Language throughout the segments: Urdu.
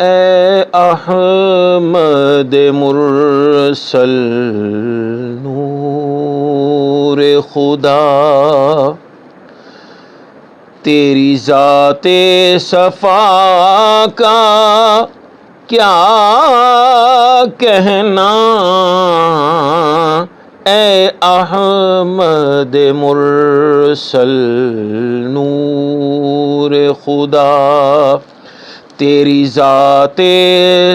اے احمد مرسل نور خدا، تیری ذات صفا کا کیا کہنا، اے احمد مرسل نور خدا، تیری ذات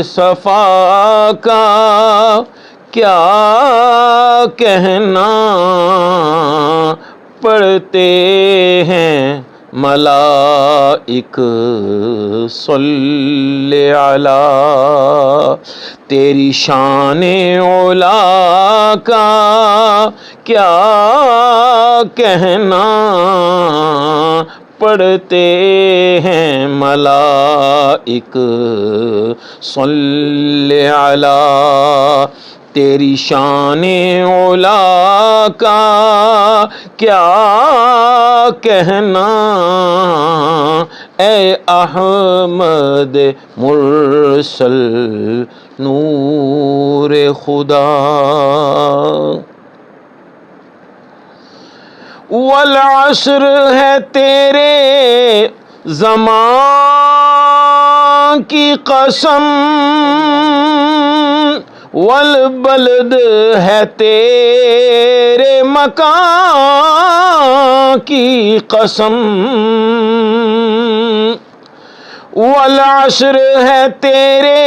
صفا کا کیا کہنا، پڑھتے ہیں ملائک صلی علی، تیری شان علا کا کیا کہنا، پڑھتے ہیں ملائک صلی علی، تیری شان علا کا کیا کہنا، اے احمد مرسل نور خدا۔ والعصر ہے تیرے زمان کی قسم، والبلد ہے تیرے مکان کی قسم، والعصر ہے تیرے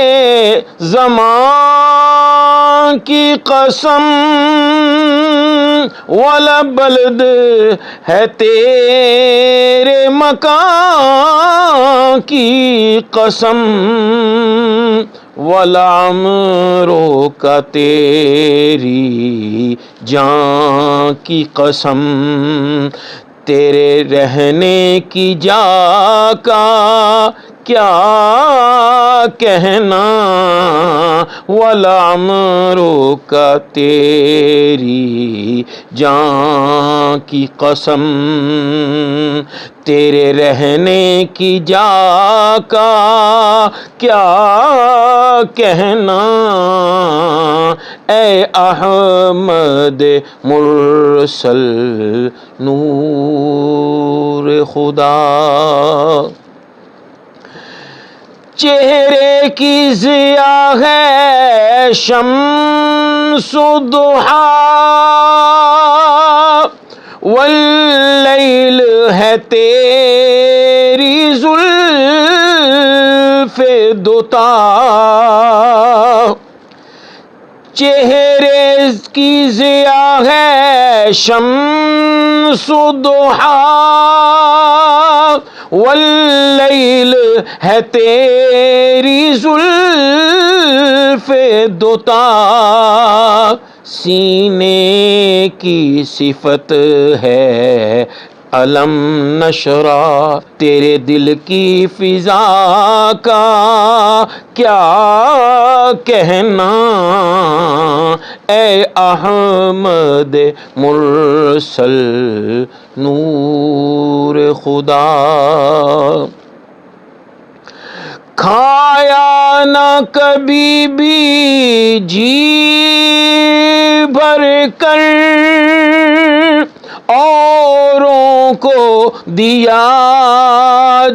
زمان کی قسم، والبلد ہے تیرے مکان کی قسم، والعمروں کا تیری جان کی قسم، تیرے رہنے کی جا کا کیا کہنا، والعمروں کا تیری جان کی قسم، تیرے رہنے کی جا کا کیا کہنا، اے احمد مرسل نور خدا۔ چہرے کی ضیاء ہے شمس ضحیٰ، واللیل ہے تیری زلف دوتا، چہرے کی ضیاء ہے شمس ضحیٰ، واللیل ہے تیری زلف دوتا، سینے کی صفت ہے علم نشرہ، تیرے دل کی فضا کا کیا کہنا، اے احمد مرسل نور خدا۔ کھایا نہ کبھی بھی جی بھر کر، اوروں کو دیا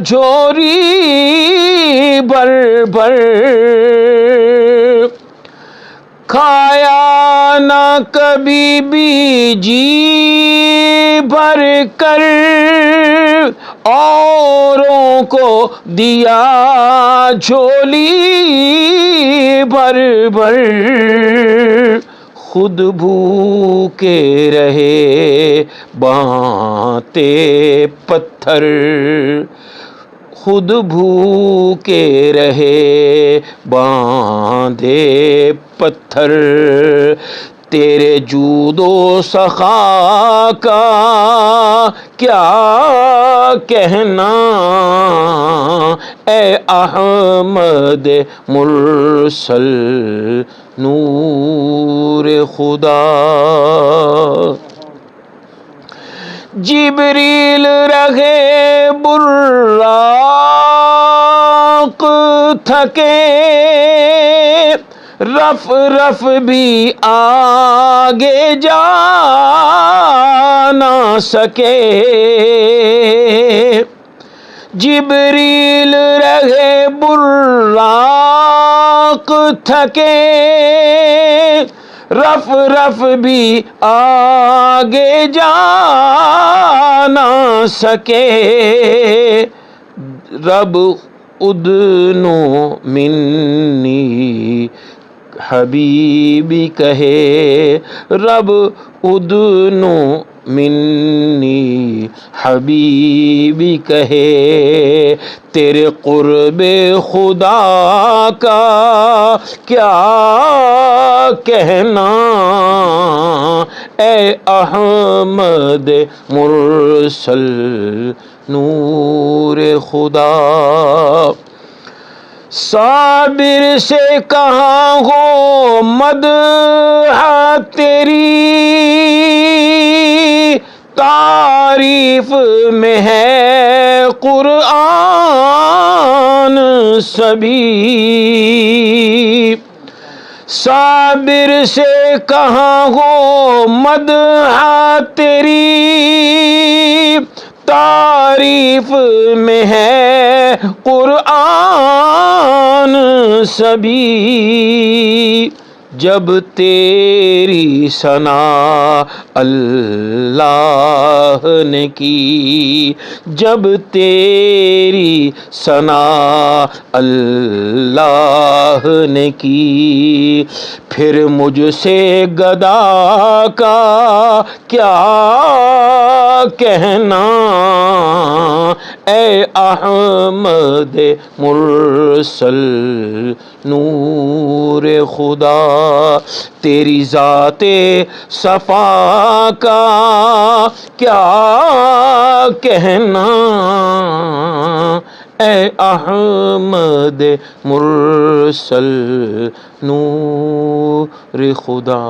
جھوری بھر بھر، کھایا نہ کبھی بھی جی بھر کر، اوروں کو دیا جھولی بھر بھر، خود بھوکے رہے بانتے پتھر، خود بھوکے رہے باندھے پتھر، تیرے جود و سخا کا کیا کہنا، اے احمد مرسل نور خدا۔ جبریل رہے براق تھکے، رف رف بھی آگے جا نہ سکے، جبریل رہے براق تھکے، رف رف بھی آگے جا نہ سکے، رب ادنو منی حبیبی کہے، رب ادنو منی حبیبی کہے، تیرے قرب خدا کا کیا کہنا، اے احمد مرسل نور خدا، صابر سے کہاں ہو مدح تیری، تعریف میں ہے قرآن سبھی، صابر سے کہاں ہو مدح تیری، تعریف میں ہے قرآن سبھی، جب تیری ثنا اللہ نے کی، جب تیری ثنا اللہ نے کی، پھر مجھ سے گدا کا کیا کہنا، اے احمد مرسل نور خدا، تیری ذات صفا کا کیا کہنا، اے احمد مرسل نور خدا۔